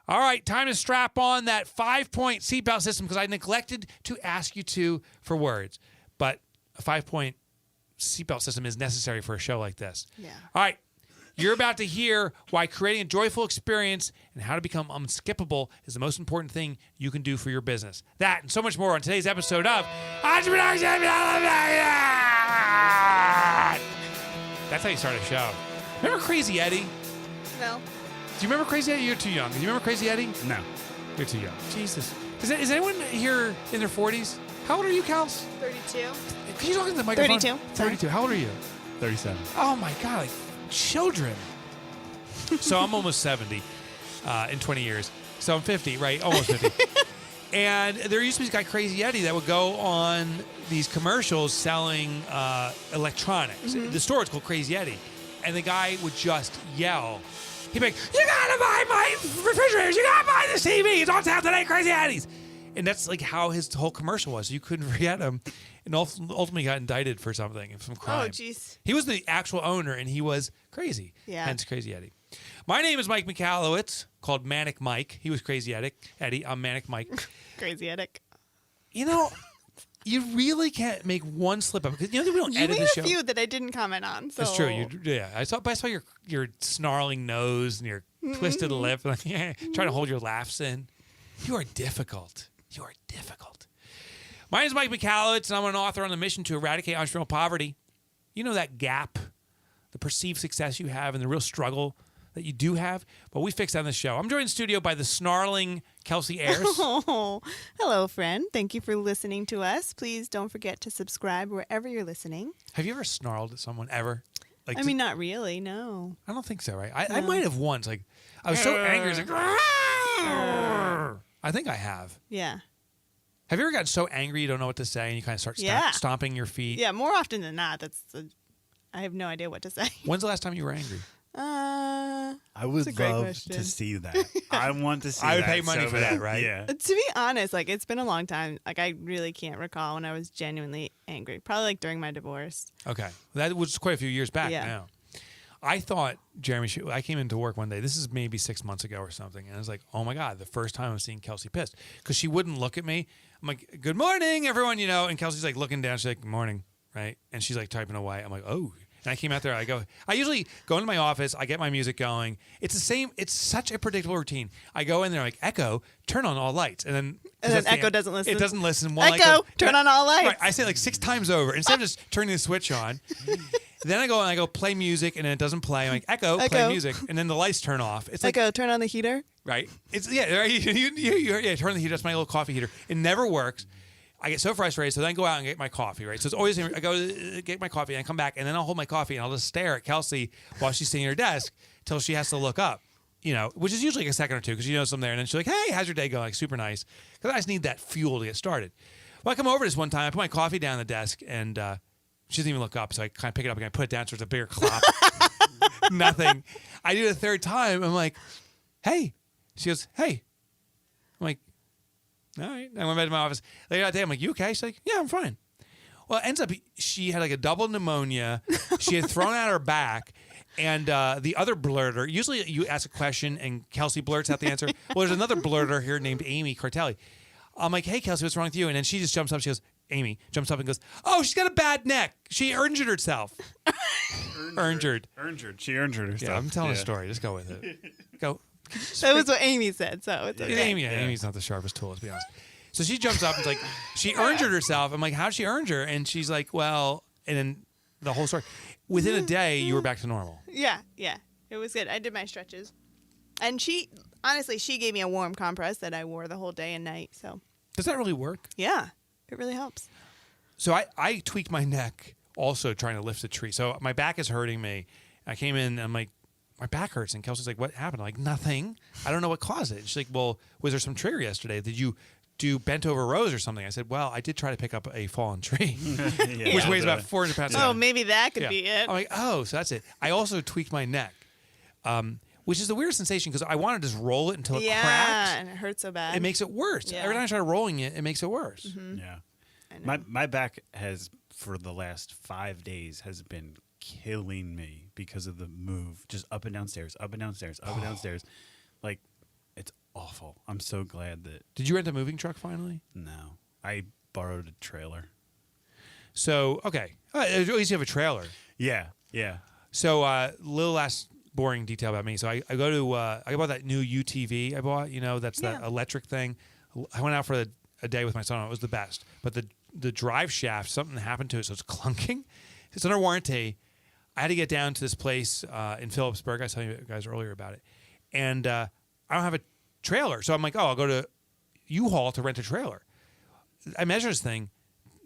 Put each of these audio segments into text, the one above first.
All right, time to strap on that 5-point seatbelt system because I neglected to ask you for words. But a 5-point seatbelt system is necessary for a show like this. Yeah. All right. You're about to hear why creating a joyful experience and how to become unskippable is the most important thing you can do for your business. That and so much more on today's episode of Entrepreneurship Elevated. That's how you start a show. Remember Crazy Eddie? No. Do you remember Crazy Eddie? You're too young. Do you remember Crazy Eddie? No. You're too young. Jesus. Is anyone here in their 40s? How old are you, Kels? 32. Can you talk into the microphone? 32. 32. How old are you? 37. Oh, my God. Like children. So I'm almost 70 in 20 years. So I'm 50, right? Almost 50. And there used to be this guy, Crazy Eddie, that would go on these commercials selling electronics. Mm-hmm. The store is called Crazy Eddie. And the guy would just yell. He'd be like, you gotta buy my refrigerators. You gotta buy this TV. It's on sale today, Crazy Eddie's. And that's like how his whole commercial was. You couldn't forget him. And ultimately got indicted for something, some crime. Oh, jeez. He was the actual owner, and he was crazy. Yeah. Hence Crazy Eddie. My name is Mike Michalowicz, called Manic Mike. He was Crazy Eddie. I'm Manic Mike. Crazy Eddie. You know, you really can't make one slip up. Because you know we don't You edit made the show. a few that I didn't comment on. So. That's true. I saw your snarling nose and your twisted lip, like, trying to hold your laughs in. You are difficult. You are difficult. My name is Mike Michalowicz, and I'm an author on a mission to eradicate entrepreneurial poverty. You know that gap, the perceived success you have, and the real struggle that you do have? But we fix that on this show. I'm joined in the studio by the snarling Kelsey Ayers. Oh, hello, friend. Thank you for listening to us. Please don't forget to subscribe wherever you're listening. Have you ever snarled at someone ever? Like, I mean, not really, no. I don't think so, right? I might have once. Like, I was so angry. I was like, I think I have. Yeah. Have you ever gotten so angry you don't know what to say and you kind of start stomping your feet? Yeah, more often than not. I have no idea what to say. When's the last time you were angry? I would love to see that. I want to see that. I would pay money for that, right? Yeah. To be honest, like, it's been a long time. Like, I really can't recall when I was genuinely angry. Probably like during my divorce. Okay. That was quite a few years back now. I thought Jeremy, I came into work one day. This is maybe 6 months ago or something. And I was like, oh my God, the first time I'm seeing Kelsey pissed. Because she wouldn't look at me. I'm like, good morning, everyone, you know. And Kelsey's like looking down. She's like, good morning, right? And she's like typing away. I'm like, oh. And I came out there. I usually go into my office. I get my music going. It's the same. It's such a predictable routine. I go in there like, Echo, turn on all lights. And then Echo doesn't listen. It doesn't listen. Echo, turn on all lights. Right, I say it like 6 times over. Instead of just turning the switch on. Then I go play music, and then it doesn't play. I'm like, Echo, play music. And then the lights turn off. It's like, Echo, turn on the heater. Right. It's right. You turn the heater. That's my little coffee heater. It never works. I get so frustrated, so then I go out and get my coffee, right? So it's always, I go get my coffee, and I come back, and then I'll hold my coffee, and I'll just stare at Kelsey while she's sitting at her desk till she has to look up, you know, which is usually like a second or two because she knows I'm there. And then she's like, hey, how's your day going? Like, super nice. Because I just need that fuel to get started. Well, I come over this one time, I put my coffee down on the desk, and she doesn't even look up, so I kind of pick it up and I put it down so it's a bigger clop. Nothing. I do it a third time. I'm like, hey. She goes, hey. I'm like, all right. I went back to my office. Later that day, I'm like, you okay? She's like, yeah, I'm fine. Well, it ends up she had like a double pneumonia. She had thrown out her back. And the other blurter, usually you ask a question and Kelsey blurts out the answer. Well, there's another blurter here named Amy Cartelli. I'm like, hey, Kelsey, what's wrong with you? And then she just jumps up. She goes, Amy jumps up and goes, oh, she's got a bad neck. She injured herself. Injured. She injured herself. Yeah, I'm telling a story. Just go with it. Go. That was what Amy said, so it's okay. Amy's not the sharpest tool, let's be honest. So she jumps up and is like, she injured herself. I'm like, how'd she injure her? And she's like, well, and then the whole story. Within a day, you were back to normal. Yeah. It was good. I did my stretches. And she gave me a warm compress that I wore the whole day and night. So does that really work? Yeah, it really helps. So I tweaked my neck also trying to lift a tree. So my back is hurting me. I came in and I'm like, my back hurts. And Kelsey's like, what happened? I'm like, nothing. I don't know what caused it. She's like, well, was there some trigger yesterday? Did you do bent over rows or something? I said, well, I did try to pick up a fallen tree, which weighs about 400 pounds. Oh, maybe that could be it. I'm like, oh, so that's it. I also tweaked my neck, which is the weirdest sensation because I want to just roll it until it cracks. Yeah, and it hurts so bad. It makes it worse. Yeah. Every time I try rolling it, it makes it worse. Mm-hmm. Yeah. My back has, for the last 5 days, has been killing me because of the move. Just up and downstairs, up and downstairs, up and downstairs. Like, awful. I'm so glad that Did you rent a moving truck finally? no, I borrowed a trailer. So, okay. At least you have a trailer. Yeah, yeah. So, little last boring detail about me. So, I go to, I bought that new UTV I bought, that's that electric thing. I went out for a day with my son. It was the best. But the drive shaft, something happened to it, so it's clunking. It's under warranty. I had to get down to this place in Phillipsburg. I was telling you guys earlier about it. And I don't have a trailer. So I'm like, I'll go to U-Haul to rent a trailer. I measure this thing.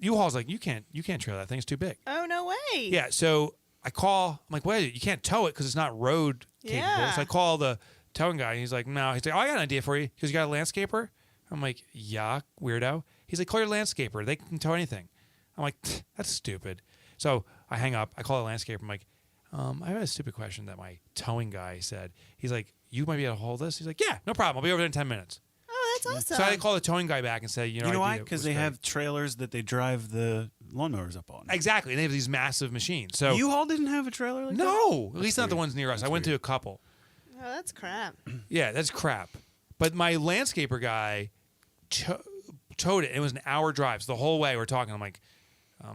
U-Haul's like, you can't trailer that thing. It's too big. Oh, no way. Yeah, so I call. I'm like, wait, you can't tow it because it's not road capable. Yeah. So I call the towing guy, and he's like, no. He's like, I got an idea for you. Because you got a landscaper? I'm like, yeah, weirdo. He's like, call your landscaper. They can tow anything. I'm like, that's stupid. So I hang up. I call the landscaper. I'm like, I have a stupid question that my towing guy said. He's like, you might be able to hold this? He's like, yeah, no problem. I'll be over there in 10 minutes. Oh, that's awesome. So I call the towing guy back and say, You know why? Because they have trailers that they drive the lawnmowers up on. Exactly. They have these massive machines. So U-Haul didn't have a trailer like that? no, at least not the weird. ones near us. I went to a couple. Oh, that's crap. Yeah, that's crap. But my landscaper guy towed it. It was an hour drive. So the whole way we're talking, I'm like, what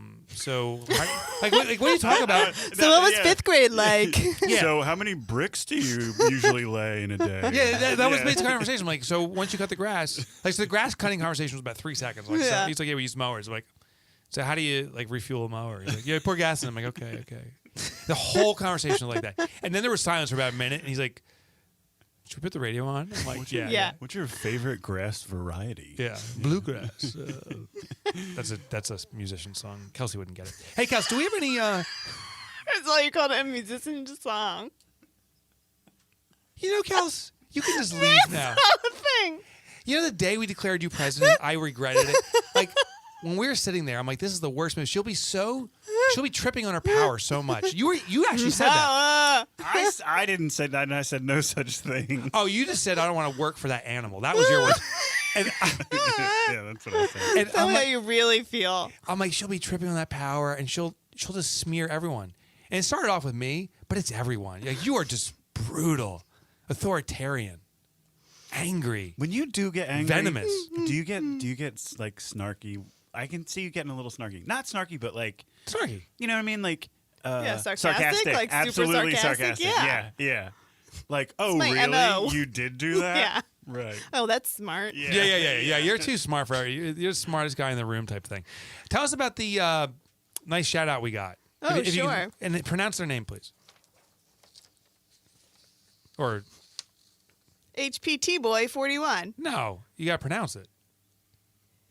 are you talking about? So what was fifth grade like? Yeah. So how many bricks do you usually lay in a day? Yeah, that was basically the conversation. I'm like, so once you cut the grass, so the grass cutting conversation was about 3 seconds. Like, so he's like, yeah, we use mowers. I'm like, so how do you refuel a mower? He's like, yeah, pour gas in. I'm like, okay. The whole conversation was like that. And then there was silence for about a minute, and he's like, should we put the radio on? I'm like, yeah. What's your favorite grass variety? Yeah, bluegrass. That's a musician song. Kelsey wouldn't get it. Hey, Kelsey, do we have any? That's all you called a musician song. Kelsey, you can just leave now. Not a thing. The day we declared you president, I regretted it. Like when we were sitting there, I'm like, this is the worst move. She'll be tripping on her power so much. You actually said that. I didn't say that, and I said no such thing. Oh, you just said I don't want to work for that animal. That was your word. And yeah, that's what I said. Tell me how you really feel. I'm like, she'll be tripping on that power, and she'll just smear everyone. And it started off with me, but it's everyone. Like, you are just brutal, authoritarian, angry. When you do get angry, venomous. Do you get like snarky? I can see you getting a little snarky. Not snarky, but like snarky. You know what I mean? Like sarcastic, like absolutely super sarcastic. Yeah. Like, oh, my really? MO. You did do that? Yeah. Right. Oh, that's smart. Yeah. You're too smart for you're the smartest guy in the room type thing. Tell us about the nice shout out we got. Oh, if you sure. can, and pronounce their name, please. Or HPT Boy 41. no, you got to pronounce it.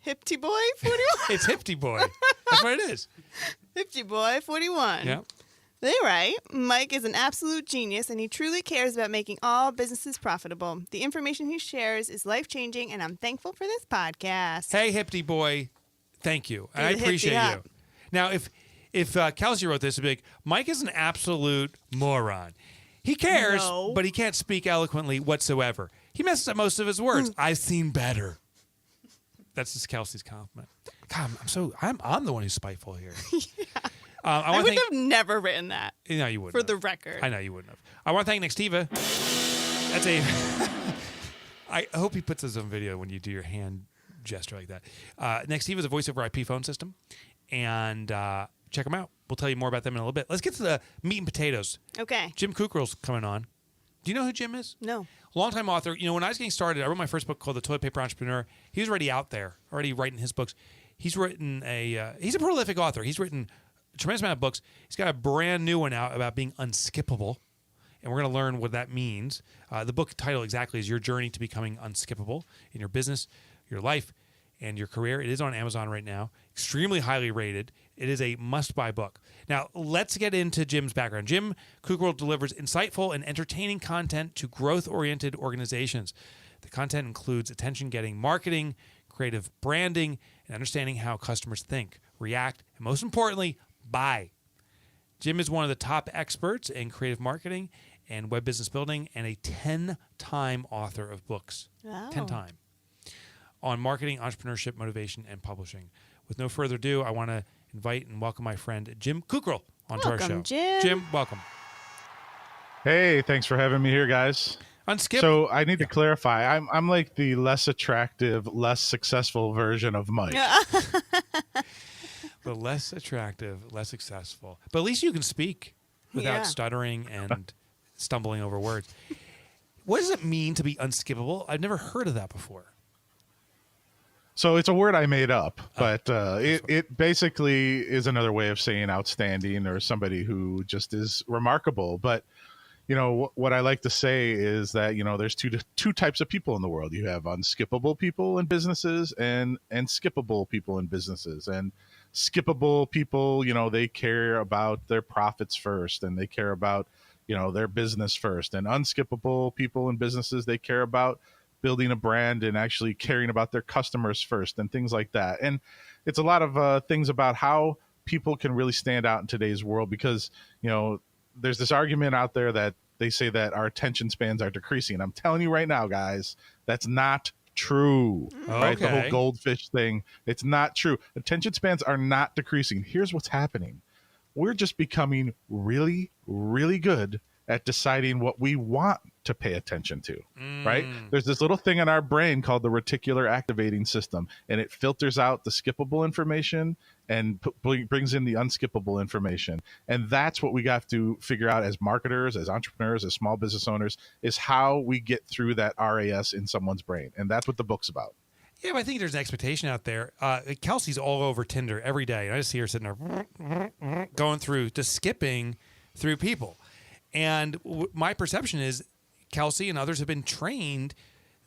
Hipty Boy 41. It's Hipty Boy. That's what it is. Hipty Boy 41. Yeah. They write, Mike is an absolute genius, and he truly cares about making all businesses profitable. The information he shares is life-changing, and I'm thankful for this podcast. Hey, Hipty Boy, thank you. And I Give it a appreciate hippity you. up. Now, if Kelsey wrote this, it'd be like, Mike is an absolute moron. He cares, No. but he can't speak eloquently whatsoever. He messes up most of his words. I've seen better. That's just Kelsey's compliment. God, I'm the one who's spiteful here. I would have never written that, No, you wouldn't. for the record. I know you wouldn't have. I want to thank Nextiva. That's a. I hope he puts this on video when you do your hand gesture like that. Nextiva is a voice over IP phone system, and check them out. We'll tell you more about them in a little bit. Let's get to the meat and potatoes. Okay. Jim Kukral's coming on. Do you know who Jim is? No. Longtime author. When I was getting started, I wrote my first book called The Toilet Paper Entrepreneur. He was already out there, already writing his books. He's written he's a prolific author. He's written a tremendous amount of books. He's got a brand new one out about being unskippable, and we're going to learn what that means. The book title exactly is Your Journey to Becoming Unskippable in Your Business, Your Life, and Your Career. It is on Amazon right now. Extremely highly rated. It is a must-buy book. Now, let's get into Jim's background. Jim Kukral delivers insightful and entertaining content to growth-oriented organizations. The content includes attention-getting marketing, creative branding, and understanding how customers think, react, and most importantly, buy. Jim is one of the top experts in creative marketing and web business building, and a 10-time author of books. Wow. 10-time. On marketing, entrepreneurship, motivation, and publishing. With no further ado, I want to invite and welcome my friend Jim Kukral onto our show. Welcome, Jim. Jim, welcome. Hey, thanks for having me here, guys. Unskippable. So I need to clarify. I'm like the less attractive, less successful version of Mike. The less attractive, less successful. But at least you can speak without Yeah. stuttering and stumbling over words. What does it mean to be unskippable? I've never heard of that before. So it's a word I made up, but it basically is another way of saying outstanding or somebody who just is remarkable. But what I like to say is that there's two types of people in the world. You have unskippable people in businesses and skippable people in businesses. And skippable people, they care about their profits first, and they care about their business first. And unskippable people in businesses, they care about building a brand and actually caring about their customers first and things like that. And it's a lot of things about how people can really stand out in today's world, because there's this argument out there that they say that our attention spans are decreasing. I'm telling you right now, guys, that's not true. Right? The whole goldfish thing, it's not true. Attention spans are not decreasing. Here's what's happening. We're just becoming really, really good at deciding what we want to pay attention to, right? There's this little thing in our brain called the reticular activating system, and it filters out the skippable information and brings in the unskippable information. And that's what we got to figure out as marketers, as entrepreneurs, as small business owners, is how we get through that RAS in someone's brain. And that's what the book's about. Yeah, but I think there's an expectation out there. Kelsey's all over Tinder every day, and I just see her sitting there going through, just skipping through people. And my perception is Kelsey and others have been trained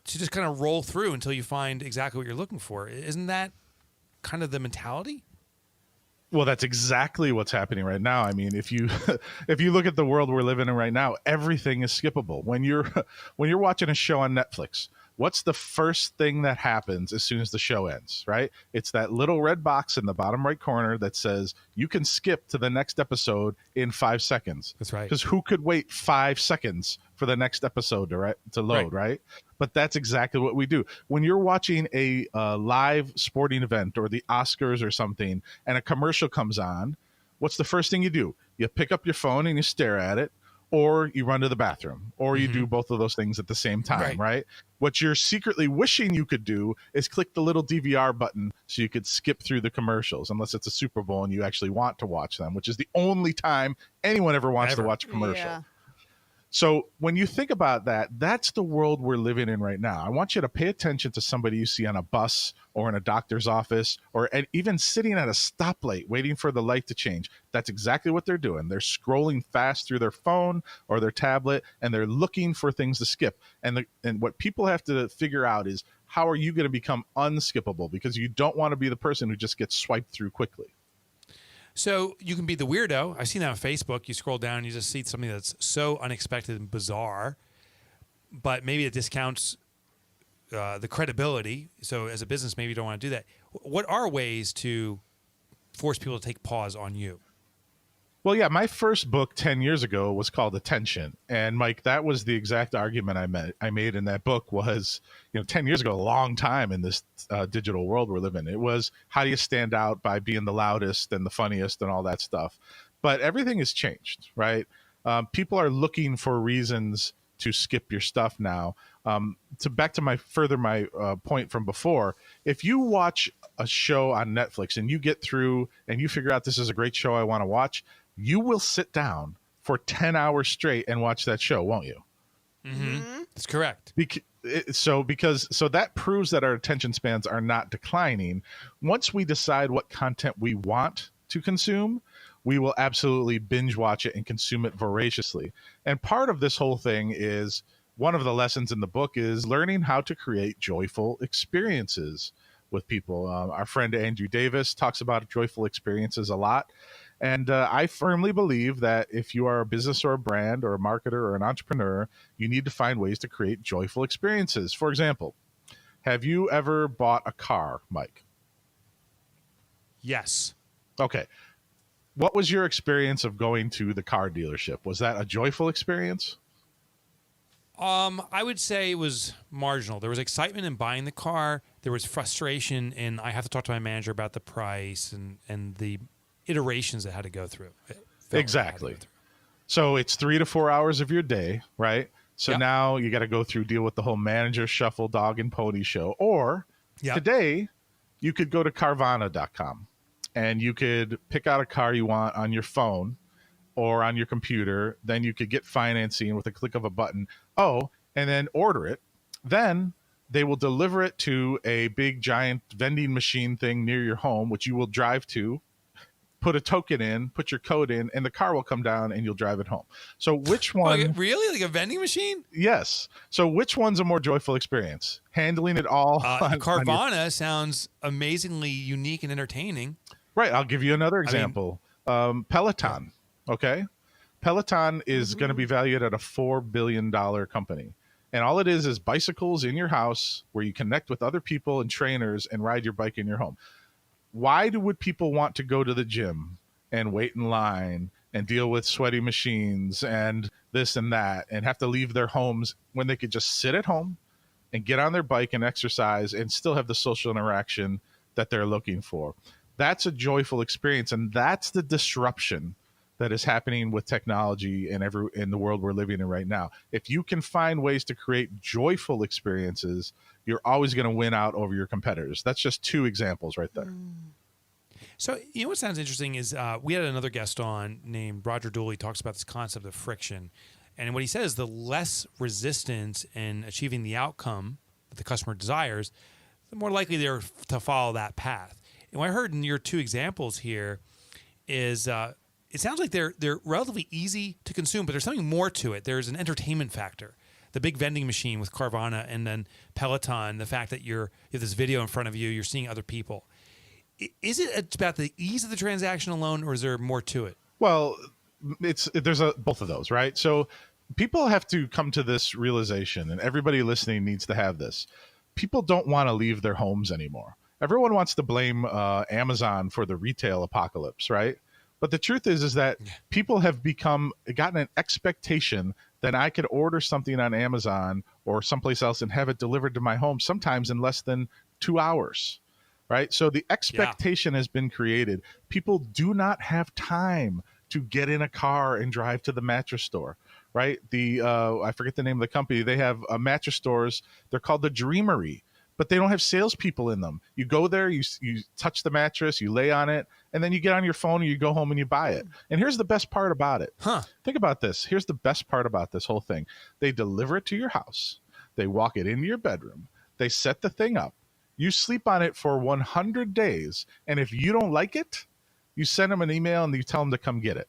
to just kind of roll through until you find exactly what you're looking for. Isn't that kind of the mentality? Well, that's exactly what's happening right now. I mean, if you look at the world we're living in right now, everything is skippable. When you're watching a show on Netflix, what's the first thing that happens as soon as the show ends, right? It's that little red box in the bottom right corner that says you can skip to the next episode in 5 seconds. That's right. Because who could wait 5 seconds for the next episode to load, right? But that's exactly what we do. When you're watching a live sporting event or the Oscars or something, and a commercial comes on, what's the first thing you do? You pick up your phone and you stare at it, or you run to the bathroom, or you do both of those things at the same time, right? What you're secretly wishing you could do is click the little DVR button so you could skip through the commercials, unless it's a Super Bowl and you actually want to watch them, which is the only time anyone ever wants to watch a commercial. Yeah. So when you think about that, that's the world we're living in right now. I want you to pay attention to somebody you see on a bus or in a doctor's office, or even sitting at a stoplight waiting for the light to change. That's exactly what they're doing. They're scrolling fast through their phone or their tablet, and they're looking for things to skip. And what people have to figure out is, how are you going to become unskippable? Because you don't want to be the person who just gets swiped through quickly. So you can be the weirdo. I've seen that on Facebook. You scroll down and you just see something that's so unexpected and bizarre, but maybe it discounts the credibility. So as a business, maybe you don't want to do that. What are ways to force people to take pause on you? Well, yeah, my first book 10 years ago was called Attention. And Mike, that was the exact argument I made in that book was, 10 years ago, a long time in this digital world we're living in. It was, how do you stand out by being the loudest and the funniest and all that stuff? But everything has changed, right? People are looking for reasons to skip your stuff now. Back to my point from before, if you watch a show on Netflix and you get through and you figure out this is a great show I want to watch, you will sit down for 10 hours straight and watch that show, won't you? Mm-hmm. That's correct. So that proves that our attention spans are not declining. Once we decide what content we want to consume, we will absolutely binge watch it and consume it voraciously. And part of this whole thing is, one of the lessons in the book is learning how to create joyful experiences with people. Our friend Andrew Davis talks about joyful experiences a lot. And I firmly believe that if you are a business or a brand or a marketer or an entrepreneur, you need to find ways to create joyful experiences. For example, have you ever bought a car, Mike? Yes. Okay. What was your experience of going to the car dealership? Was that a joyful experience? I would say it was marginal. There was excitement in buying the car. There was frustration in, I have to talk to my manager about the price and the iterations that had to go through. Exactly. So it's 3 to 4 hours of your day, right? So Yep. now you got to go through, deal with the whole manager shuffle, dog and pony show. Or Yep. today, you could go to Carvana.com and you could pick out a car you want on your phone or on your computer. Then you could get financing with a click of a button. Oh, and then order it. Then they will deliver it to a big giant vending machine thing near your home, which you will drive to, put a token in, put your code in, and the car will come down and you'll drive it home. So which one? Oh, really? Like a vending machine? Yes. So which one's a more joyful experience? Handling it all on your- Carvana sounds amazingly unique and entertaining. Right. I'll give you another example. Peloton. Okay. Peloton is going to be valued at a $4 billion company. And all it is bicycles in your house where you connect with other people and trainers and ride your bike in your home. Why would people want to go to the gym and wait in line and deal with sweaty machines and this and that and have to leave their homes when they could just sit at home and get on their bike and exercise and still have the social interaction that they're looking for? That's a joyful experience. And that's the disruption that is happening with technology in the world we're living in right now. If you can find ways to create joyful experiences, you're always going to win out over your competitors. That's just two examples right there. So, you know what sounds interesting is we had another guest on named Roger Dooley, talks about this concept of friction. And what he says, the less resistance in achieving the outcome that the customer desires, the more likely they're to follow that path. And what I heard in your two examples here is it sounds like they're relatively easy to consume, but there's something more to it. There's an entertainment factor. The big vending machine with Carvana and then Peloton, the fact that you have this video in front of you, you're seeing other people. Is it about the ease of the transaction alone, or is there more to it? Well, there's both of those, right? So people have to come to this realization, and everybody listening needs to have this. People don't want to leave their homes anymore. Everyone wants to blame Amazon for the retail apocalypse, right? But the truth is that people have gotten an expectation that I could order something on Amazon or someplace else and have it delivered to my home sometimes in less than 2 hours, right? So the expectation has been created. People do not have time to get in a car and drive to the mattress store, right? I forget the name of the company. They have mattress stores. They're called the Dreamery, but they don't have salespeople in them. You go there, you touch the mattress, you lay on it, and then you get on your phone and you go home and you buy it. And here's the best part about it. Think about this. Here's the best part about this whole thing. They deliver it to your house. They walk it into your bedroom. They set the thing up. You sleep on it for 100 days. And if you don't like it, you send them an email and you tell them to come get it.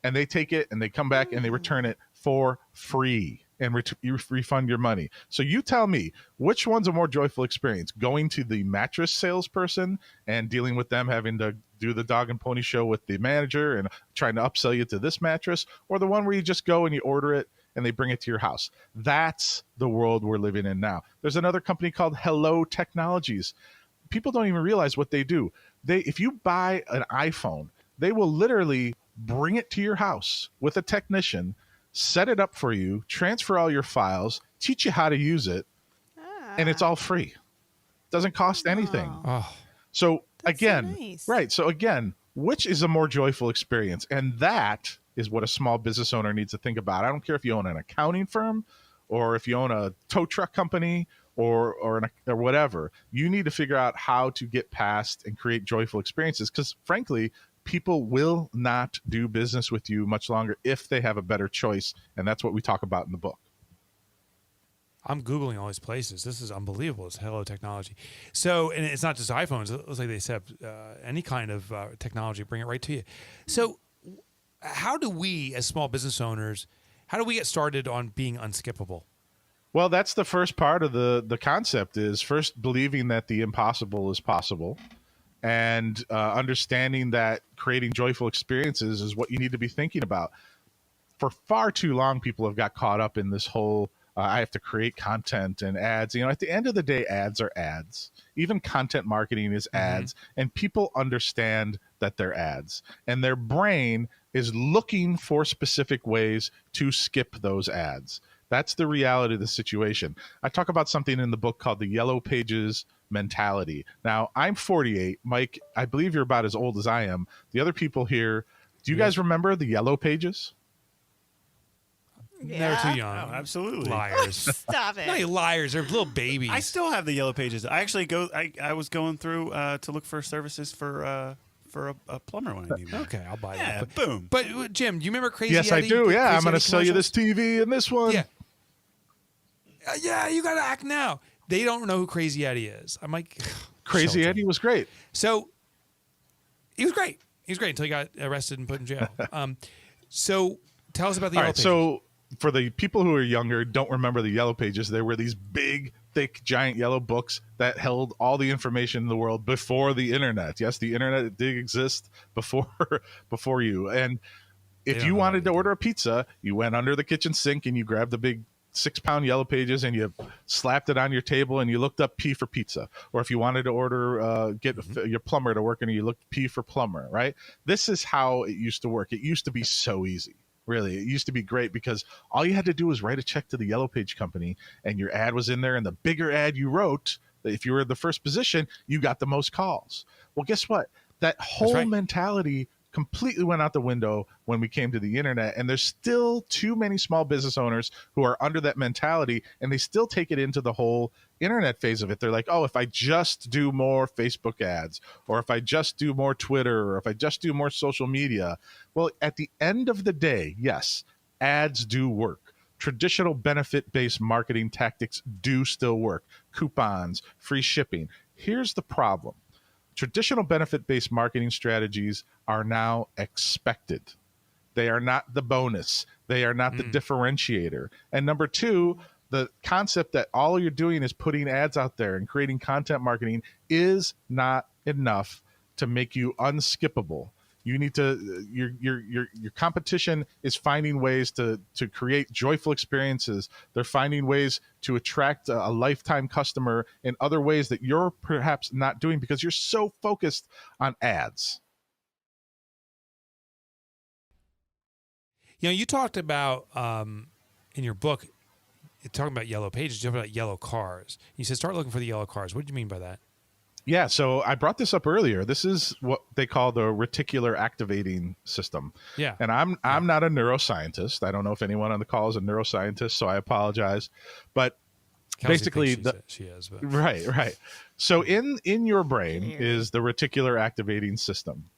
And they take it and they come back and they return it for free. And you refund your money. So you tell me, which one's a more joyful experience? Going to the mattress salesperson and dealing with them, having to do the dog and pony show with the manager and trying to upsell you to this mattress, or the one where you just go and you order it and they bring it to your house? That's the world we're living in now. There's another company called Hello Technologies. People don't even realize what they do. If you buy an iPhone, they will literally bring it to your house with a technician, set it up for you, transfer all your files, teach you how to use it, and it's all free. It doesn't cost anything. So again, so nice. right. So again, which is a more joyful experience? And that is what a small business owner needs to think about. I don't care if you own an accounting firm or if you own a tow truck company or whatever. You need to figure out how to get past and create joyful experiences, because frankly, people will not do business with you much longer if they have a better choice. And that's what we talk about in the book. I'm Googling all these places. This is unbelievable. It's Hello Technology. So, and it's not just iPhones. It looks like they said any kind of technology, bring it right to you. So how do we, as small business owners, how do we get started on being unskippable? Well, that's the first part of the concept, is first believing that the impossible is possible, and understanding that creating joyful experiences is what you need to be thinking about. For far too long, people have got caught up in this whole, I have to create content and ads. At the end of the day, ads are ads. Even content marketing is ads. And people understand that they're ads. And their brain is looking for specific ways to skip those ads. That's the reality of the situation. I talk about something in the book called the Yellow Pages mentality. Now, I'm 48. Mike, I believe you're about as old as I am. The other people here, do you guys remember the Yellow Pages? Never too young. Oh, absolutely. Liars. Stop it. No, you liars. They're little babies. I still have the yellow pages. I actually I was going through to look for services for a plumber when I need one. Okay, I'll buy Yeah, that. boom. But Jim, do you remember Crazy Yes, Eddie? I do. Yeah, Crazy I'm going to Eddie sell you this commercials? TV and this one. Yeah. Yeah, you got to act now. They don't know who Crazy Eddie is. I'm like, Crazy Shelton. Eddie was great. So he was great. He was great until he got arrested and put in jail. So tell us about the All Yellow right, Pages. so for the people who are younger, don't remember the Yellow Pages. There were these big, thick, giant yellow books that held all the information in the world before the internet. Yes, the internet did exist before you. And if don't you know wanted to anything. order a pizza, you went under the kitchen sink and you grabbed the big 6-pound Yellow Pages and you slapped it on your table and you looked up P for pizza. Or if you wanted to order, get your plumber to work and you looked P for plumber, right? This is how it used to work. It used to be so easy. Really, it used to be great because all you had to do was write a check to the Yellow Page company and your ad was in there. And the bigger ad you wrote, if you were in the first position, you got the most calls. Well, guess what? That whole right. mentality completely went out the window when we came to the internet. And there's still too many small business owners who are under that mentality and they still take it into the whole internet phase of it. They're like, oh, if I just do more Facebook ads, or if I just do more Twitter, or if I just do more social media. Well, at the end of the day, yes, ads do work. Traditional benefit-based marketing tactics do still work. Coupons, free shipping. Here's the problem. Traditional benefit-based marketing strategies are now expected. They are not the bonus. They are not the differentiator. And number two, the concept that all you're doing is putting ads out there and creating content marketing is not enough to make you unskippable. You need to your competition is finding ways to create joyful experiences. They're finding ways to attract a lifetime customer in other ways that you're perhaps not doing because you're so focused on ads. You know, you talked about in your book, talking about Yellow Pages, you talked about yellow cars. You said start looking for the yellow cars. What did you mean by that? Yeah, so I brought this up earlier. This is what they call the reticular activating system. Yeah. And I'm not a neuroscientist. I don't know if anyone on the call is a neuroscientist, so I apologize. But Kelsey basically, thinks she is. But. right. So in your brain is the reticular activating system.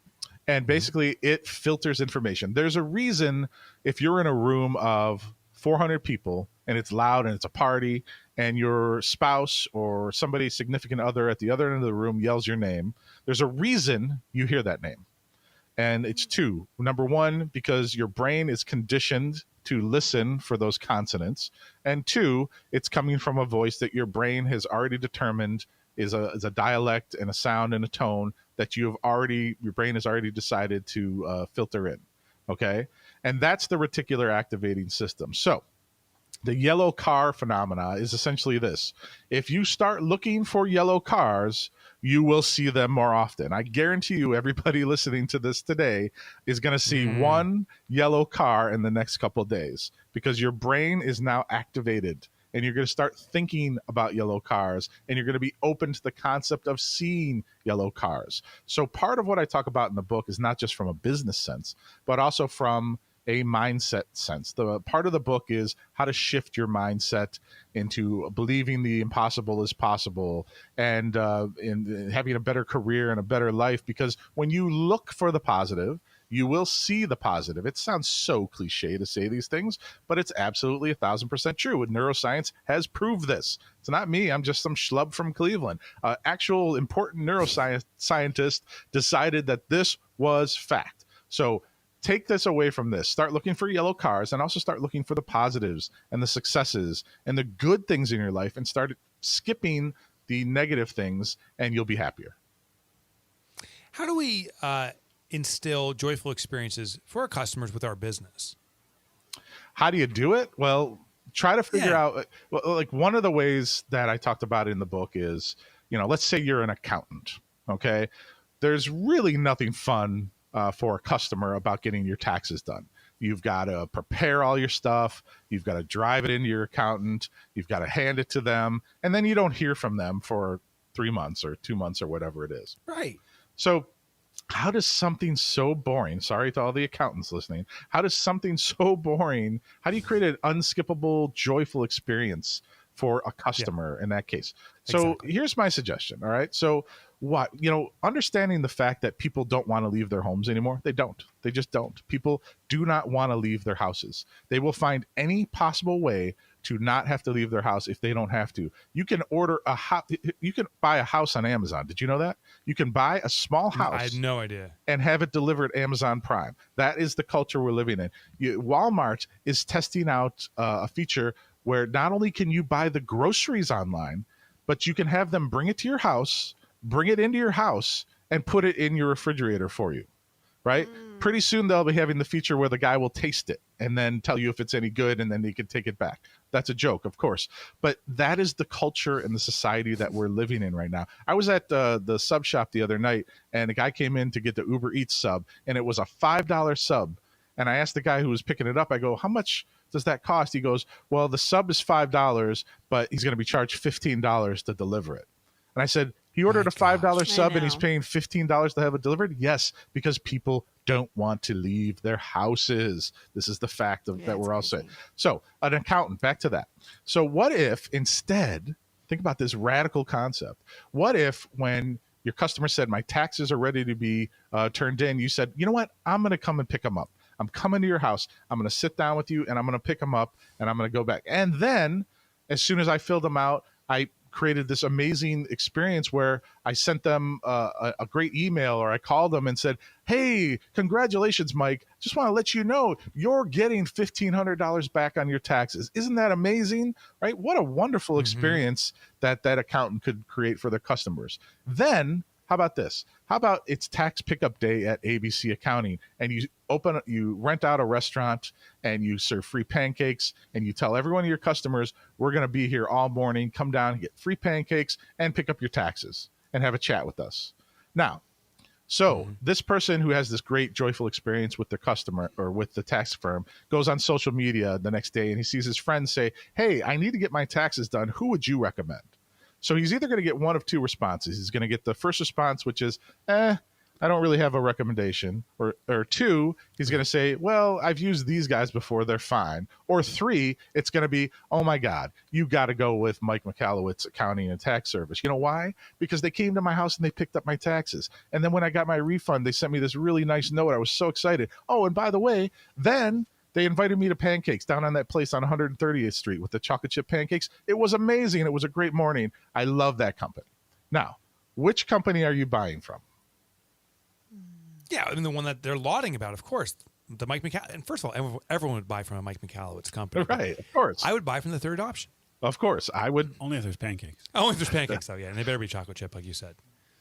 And basically it filters information. There's a reason if you're in a room of 400 people and it's loud and it's a party and your spouse or somebody significant other at the other end of the room yells your name, there's a reason you hear that name. And it's two. Number one, because your brain is conditioned to listen for those consonants. And two, it's coming from a voice that your brain has already determined is a dialect and a sound and a tone that your brain has already decided to filter in. Okay. And that's the reticular activating system. So the yellow car phenomena is essentially this. If you start looking for yellow cars, you will see them more often. I guarantee you everybody listening to this today is going to see one yellow car in the next couple of days because your brain is now activated and you're going to start thinking about yellow cars and you're going to be open to the concept of seeing yellow cars. So part of what I talk about in the book is not just from a business sense, but also from a mindset sense. The part of the book is how to shift your mindset into believing the impossible is possible and in having a better career and a better life. Because when you look for the positive, you will see the positive. It sounds so cliche to say these things, but it's absolutely 1,000% true. And neuroscience has proved this. It's not me. I'm just some schlub from Cleveland. Actual important neuroscience scientist decided that this was fact. So take this away from this. Start looking for yellow cars and also start looking for the positives and the successes and the good things in your life and start skipping the negative things and you'll be happier. How do we instill joyful experiences for our customers with our business? How do you do it? Well, try to figure out, like one of the ways that I talked about in the book is, let's say you're an accountant, okay? There's really nothing fun for a customer about getting your taxes done. You've got to prepare all your stuff. You've got to drive it into your accountant. You've got to hand it to them. And then you don't hear from them for 3 months or 2 months or whatever it is. Right. So how does something so boring, sorry to all the accountants listening, how does something so boring, how do you create an unskippable, joyful experience for a customer in that case? So Exactly. here's my suggestion. All right. So what, understanding the fact that people don't want to leave their homes anymore. They don't. They just don't. People do not want to leave their houses. They will find any possible way to not have to leave their house if they don't have to. You can order a house. You can buy a house on Amazon. Did you know that? You can buy a small house. I had no idea. And have it delivered Amazon Prime. That is the culture we're living in. Walmart is testing out a feature where not only can you buy the groceries online, but you can have them bring it to your house, bring it into your house, and put it in your refrigerator for you, right? Pretty soon they'll be having the feature where the guy will taste it and then tell you if it's any good, and then he can take it back. That's a joke, of course. But that is the culture and the society that we're living in right now. I was at the sub shop the other night, and a guy came in to get the Uber Eats sub, and it was a $5 sub. And I asked the guy who was picking it up, I go, how much does that cost? He goes, well, the sub is $5, but he's going to be charged $15 to deliver it. And I said, he ordered a $5 sub and he's paying $15 to have it delivered? Yes, because people don't want to leave their houses. This is the fact that we're all saying. So an accountant, back to that. So what if instead, think about this radical concept. What if when your customer said, my taxes are ready to be turned in, you said, you know what, I'm going to come and pick them up. I'm coming to your house. I'm going to sit down with you and I'm going to pick them up and I'm going to go back. And then as soon as I filled them out, I created this amazing experience where I sent them a great email, or I called them and said, hey, congratulations, Mike. Just want to let you know you're getting $1,500 back on your taxes. Isn't that amazing? Right? What a wonderful experience that accountant could create for their customers. Then how about this? How about it's tax pickup day at ABC Accounting, and you rent out a restaurant and you serve free pancakes, and you tell every one of your customers, we're going to be here all morning. Come down and get free pancakes and pick up your taxes and have a chat with us. Now, so this person who has this great joyful experience with the customer or with the tax firm goes on social media the next day and he sees his friends say, hey, I need to get my taxes done. Who would you recommend? So he's either going to get one of two responses. He's going to get the first response, which is, I don't really have a recommendation. Or two, he's going to say, well, I've used these guys before. They're fine. Or three, it's going to be, oh, my God, you got to go with Mike Michalowicz Accounting and Tax Service. You know why? Because they came to my house and they picked up my taxes. And then when I got my refund, they sent me this really nice note. I was so excited. Oh, and by the way, then they invited me to pancakes down on that place on 130th Street with the chocolate chip pancakes. It was amazing. It was a great morning. I love that company. Now, which company are you buying from? Yeah, I mean, the one that they're lauding about, of course, the Mike Michalowicz. And first of all, everyone would buy from a Mike Michalowicz company. Right, of course. I would buy from the third option. Of course, I would. Only if there's pancakes. Oh, if there's pancakes, though, yeah. And they better be chocolate chip, like you said.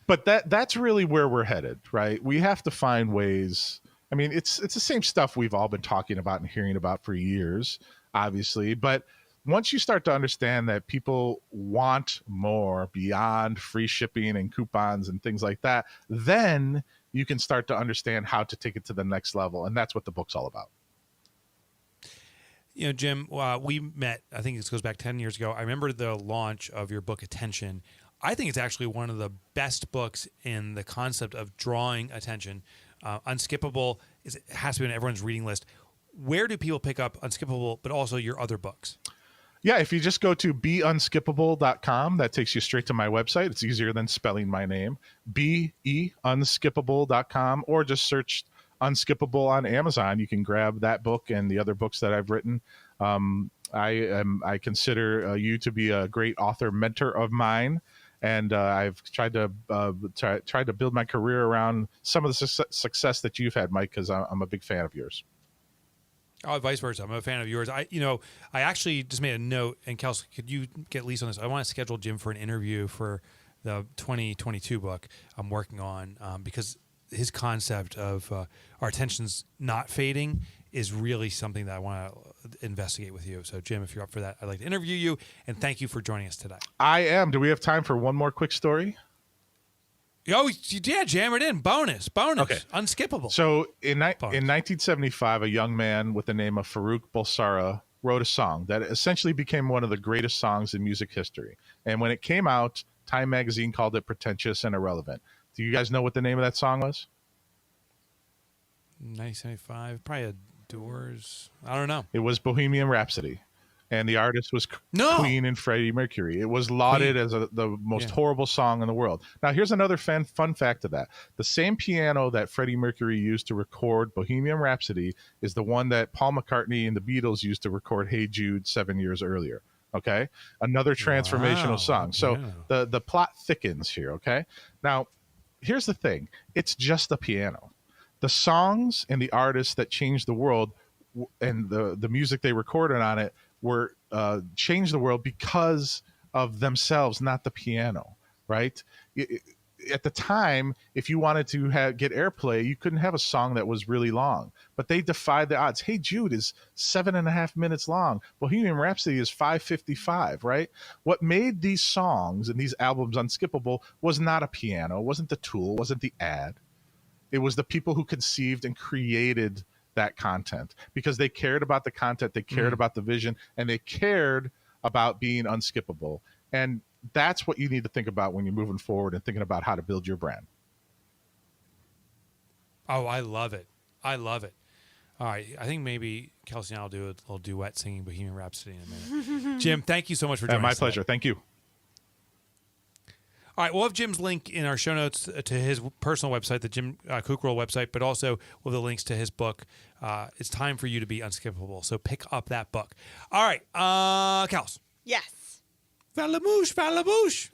But that's really where we're headed, right? We have to find ways. I mean, it's the same stuff we've all been talking about and hearing about for years, obviously. But once you start to understand that people want more beyond free shipping and coupons and things like that, then you can start to understand how to take it to the next level. And that's what the book's all about. You know, Jim, we met, I think this goes back 10 years ago. I remember the launch of your book, Attention. I think it's actually one of the best books in the concept of drawing attention. Unskippable has to be on everyone's reading list. Where do people pick up Unskippable, but also your other books? Yeah, if you just go to beunskippable.com, that takes you straight to my website. It's easier than spelling my name, beunskippable.com, or just search Unskippable on Amazon. You can grab that book and the other books that I've written. I consider you to be a great author mentor of mine. And I've tried to build my career around some of the success that you've had, Mike, because I'm a big fan of yours. Oh, vice versa. I'm a fan of yours. I actually just made a note, and Kelsey, could you get Lisa on this? I want to schedule Jim for an interview for the 2022 book I'm working on, because his concept of our attention's not fading is really something that I want to investigate with you. So, Jim, if you're up for that, I'd like to interview you, and thank you for joining us today. I am. Do we have time for one more quick story? Oh, yeah, jam it in. Bonus. Okay. Unskippable. So in 1975, a young man with the name of Farouk Bulsara wrote a song that essentially became one of the greatest songs in music history. And when it came out, Time magazine called it pretentious and irrelevant. Do you guys know what the name of that song was? 1975, probably a Doors. I don't know. It was Bohemian Rhapsody, and the artist was No! Queen and Freddie Mercury. It was lauded as the most horrible song in the world. Now, here's another fun fact of that. The same piano that Freddie Mercury used to record Bohemian Rhapsody is the one that Paul McCartney and the Beatles used to record Hey Jude 7 years earlier. Okay? Another transformational song. So the plot thickens here, okay? Now, here's the thing. It's just a piano. The songs and the artists that changed the world and the music they recorded on it were changed the world because of themselves, not the piano, right? At the time, if you wanted to get airplay, you couldn't have a song that was really long, but they defied the odds. Hey Jude is 7.5 minutes long. Bohemian Rhapsody is 5:55, right? What made these songs and these albums unskippable was not a piano, wasn't the tool, wasn't the ad. It was the people who conceived and created that content because they cared about the content, they cared about the vision, and they cared about being unskippable. And that's what you need to think about when you're moving forward and thinking about how to build your brand. Oh, I love it. I love it. All right. I think maybe Kelsey and I will do a little duet singing Bohemian Rhapsody in a minute. Jim, thank you so much for joining us. My pleasure. Thank you. All right, we'll have Jim's link in our show notes to his personal website, the Jim Kukral website, but also we'll have the links to his book. It's time for you to be unskippable, so pick up that book. All right, Kels. Yes. Valamoosh, valamoosh.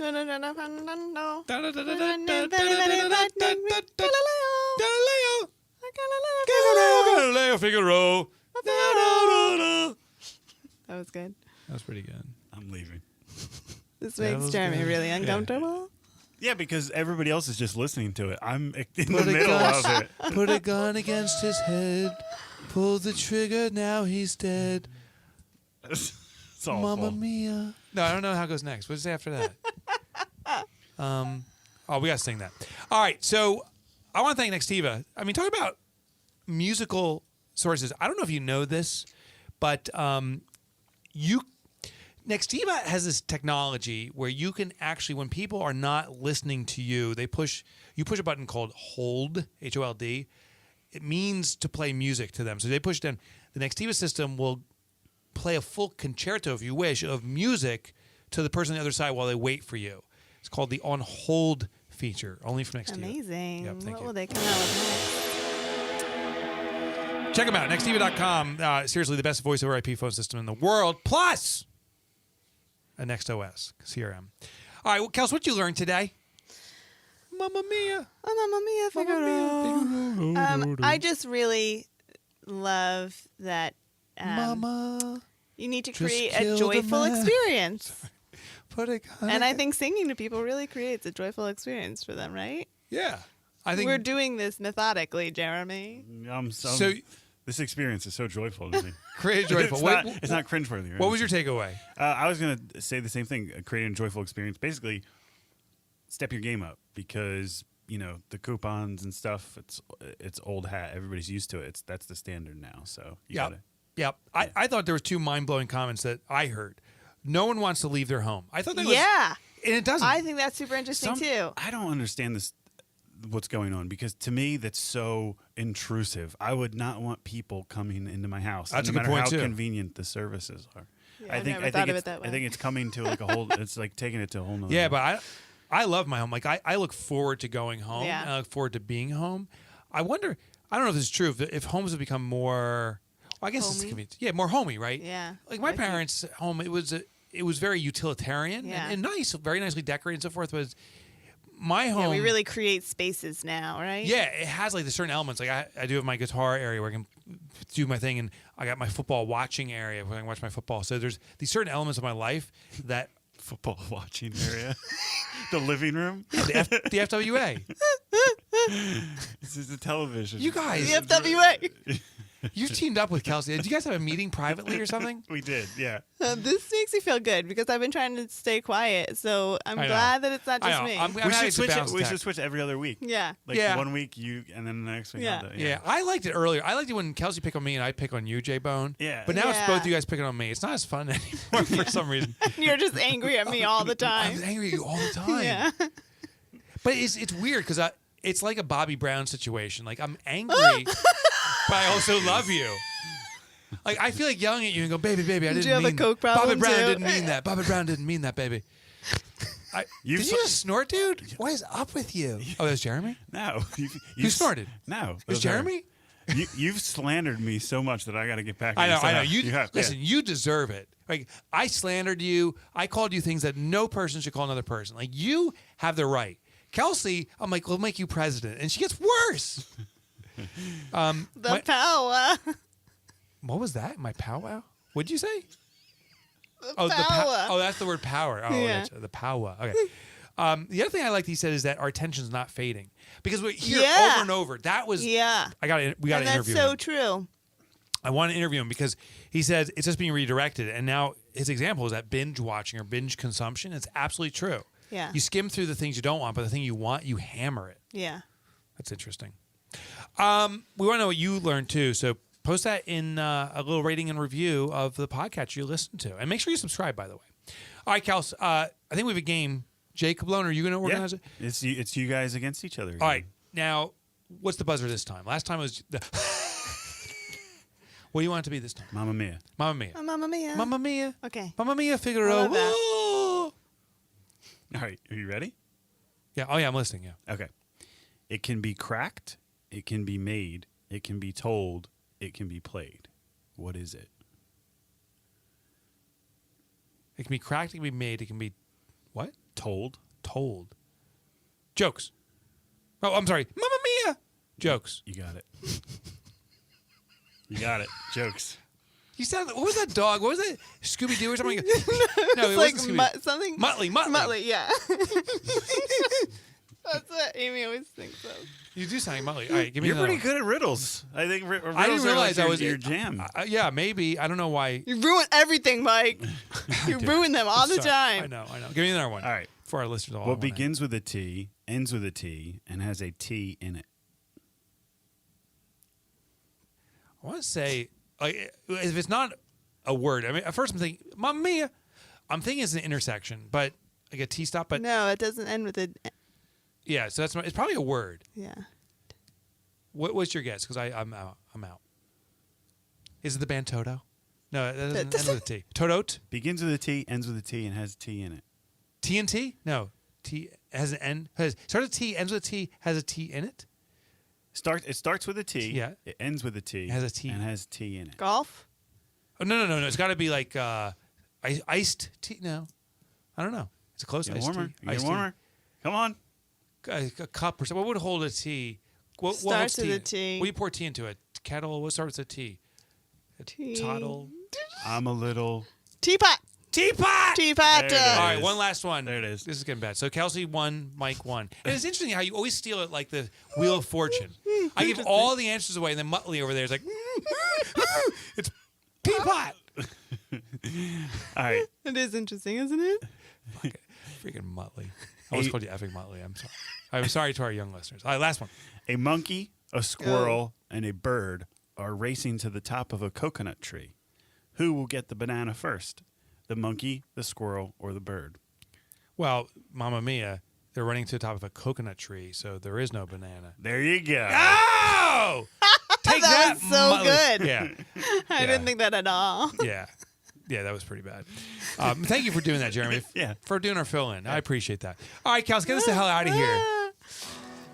Galileo Figaro. That was good. That was pretty good. I'm leaving. This makes Jeremy really uncomfortable. Yeah, because everybody else is just listening to it. I'm in the middle of it. Put a gun against his head. Pull the trigger, now he's dead. It's awful. Mamma mia. No, I don't know how it goes next. What does it say after that? We got to sing that. All right, so I want to thank Nextiva. I mean, talk about musical sources. I don't know if you know this, but Nextiva has this technology where you can actually, when people are not listening to you, you push a button called hold, H-O-L-D. It means to play music to them. So they push down. The Nextiva system will play a full concerto, if you wish, of music to the person on the other side while they wait for you. It's called the on hold feature, only from Nextiva. Amazing. Yep, thank what you. will they come out with Check them out, nextiva.com. Seriously, the best voice over IP phone system in the world, plus a NextOS CRM. All right, well, Kels, what did you learn today? Mamma mia. Oh, Mamma Mia, Figaro. I just really love that Mama. you need to Just create a kill the joyful man. experience. Put a gun And I think singing to people really creates a joyful experience for them, right? yeah. I think We're doing this methodically, Jeremy. This experience is so joyful to me. create joyful. It's not cringeworthy. What was your takeaway? I was going to say the same thing, creating a joyful experience. Basically, step your game up because, the coupons and stuff, it's old hat. Everybody's used to it. That's the standard now. So you got to. Yep. I thought there was two mind-blowing comments that I heard. No one wants to leave their home. I thought that was... Yeah. And it doesn't. I think that's super interesting, too. I don't understand this, what's going on, because to me, that's so intrusive. I would not want people coming into my house, That's no a good matter point, how too. convenient the services are. Yeah, I've never thought of it that way. I think it's coming to like a whole, it's like taking it to a whole nother Yeah, level. but I love my home. Like, I look forward to going home. Yeah. And I look forward to being home. I wonder, I don't know if this is true, if homes have become more, well, I guess it's Homey? convenient. Yeah, more homey, right? Yeah. Like my I think- parents' home, it was very utilitarian Yeah. and nice, very nicely decorated and so forth. But my home, Yeah, we really create spaces now, right? yeah, it has like the certain elements. Like I do have my guitar area where I can do my thing, and I got my football watching area where I can watch my football. So there's these certain elements of my life that Football watching area, the living room. the FWA. This is the television. You guys, The FWA. you teamed up with Kelsey. Did you guys have a meeting privately or something? We did, yeah. This makes me feel good because I've been trying to stay quiet. So I'm I know. glad that it's not I just know. me. I'm We happy should to switch it. bounce We tech. should switch every other week. Yeah. Like Yeah. 1 week you, and then the next week. Yeah. I'll do it. Yeah, I liked it earlier. I liked it when Kelsey picked on me and I pick on you, J-Bone. Yeah. But now it's Yeah. both you guys picking on me. It's not as fun anymore for some reason. You're just angry at me all the time. I'm angry at you all the time. Yeah. But it's weird because it's like a Bobby Brown situation. Like I'm angry. but I also love you. Like, I feel like yelling at you and go, baby, I didn't Do you have mean a Coke that. problem, Bobby Brown too? didn't mean that. Bobby Brown didn't mean that, baby. Did you just snort, dude? What is up with you? Oh, that's Jeremy? No. You snorted? No. It was Jeremy? You've slandered me so much that I got to get back. I know. Listen, You deserve it. Like, I slandered you. I called you things that no person should call another person. Like, you have the right. Kelsey, I'm like, we'll make you president. And she gets worse. The power. What was that? My powwow? What'd you say? The Oh, power. that's the word power. Oh, Yeah. that's the power. Okay. The other thing I liked he said is that our attention's not fading because we hear Yeah. over and over. That was Yeah. we got to And interview that's so him. true. I want to interview him because he says it's just being redirected, and now his example is that binge watching or binge consumption. It's absolutely true. Yeah. You skim through the things you don't want, but the thing you want, you hammer it. Yeah. That's interesting. We want to know what you learned too. So post that in a little rating and review of the podcast you listen to. And make sure you subscribe, by the way. All right, Kels, I think we have a game. Jay Cablone, are you going to organize it? It's you guys against each other. All right. Now, what's the buzzer this time? Last time it was... What do you want it to be this time? Mamma Mia. Mamma Mia. Mamma Mia. Mamma Mia. Okay. Mamma Mia, I Figaro. love that. Whoa! All right. Are you ready? Yeah. Oh, yeah, I'm listening, yeah. Okay. It can be cracked. It can be made. It can be told. It can be played. What is it? It can be cracked, it can be made, it can be... What? Told. Told. Jokes. Oh, I'm sorry. Mamma Mia! Jokes. You got it. You got it. Jokes. You said, what was that dog? What was that? Scooby Doo or something? No, it It's like wasn't Scooby. something. Muttley. Muttley, yeah. That's what Amy always thinks of. You do sound like Muttley. All right, give me You're another pretty good at riddles. I think riddles I didn't realize are I like was your jam. Yeah, maybe. I don't know why. You ruin everything, Mike. You do. ruin them all the Sorry. time. I know. Give me another one. All right. For our listeners. all What want it. begins with a T, ends with a T, and has a T in it. I want to say, like, if it's not a word, I mean, at first I'm thinking, Mamma Mia. I'm thinking it's an intersection, but like a T stop. But No, it doesn't end with a. yeah, so it's probably a word. Yeah. What's your guess? Because I'm out. Is it the band Toto? No, that doesn't end with a T. Totot? Begins with a T, ends with a T, and has a T in it. TNT? No. T has an N. Starts with a T, ends with a T, has a T in it. It starts with a T. Yeah. It ends with a T. It has a T. And has T in it. Golf. Oh no! It's got to be like iced tea. No, I don't know. It's a close Get iced warmer. tea. Get Iced warmer. Come on. tea. A cup or something. What would hold a tea? What Starts holds with a tea? T. What do you pour tea into? A kettle? What starts with a tea? A Tea. toddle. I'm a little. Teapot. Teapot. Teapot. There it All right, is. one last one. There it is. This is getting bad. So Kelsey won, Mike won. And it's interesting how you always steal it like the Wheel of Fortune. I give all the answers away, and then Muttley over there is like, it's teapot. All right. It is interesting, isn't it? Freaking Muttley. I almost called you effing Muttley. I'm sorry. I'm sorry to our young listeners. All right, last one. A monkey, a squirrel, and a bird are racing to the top of a coconut tree. Who will get the banana first? The monkey, the squirrel, or the bird? Well, Mamma Mia, they're running to the top of a coconut tree, so there is no banana. There you go. Oh! Take That that, was so Muttley. good. Yeah. I didn't think that at all. Yeah. Yeah, that was pretty bad. Thank you for doing that, Jeremy. Yeah. For doing our fill-in. I appreciate that. All right, Kels, get us the hell out of here.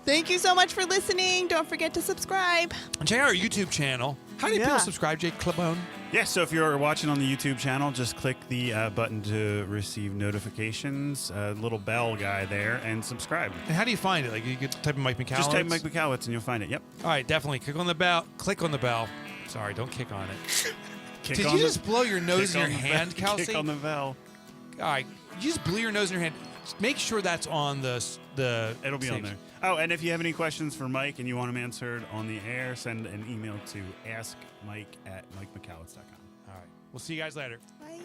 Thank you so much for listening. Don't forget to subscribe. And check out our YouTube channel. How do people Yeah. subscribe, Jake Clabone? Yeah, so if you're watching on the YouTube channel, just click the button to receive notifications, little bell guy there, and subscribe. And how do you find it? Like, you could type in Mike Michalowicz? Just type Mike Michalowicz and you'll find it. Yep. All right, definitely. Click on the bell. Click on the bell. Sorry, don't kick on it. Kick Did on you the- just blow your nose in kick your on the hand, bell. Kelsey? Kick on the bell. All right, you just blew your nose in your hand. Make sure that's on the It'll be on stage. there. Oh, and if you have any questions for Mike and you want them answered on the air, send an email to askmike@mikemichalowicz.com. All right, we'll see you guys later. Bye.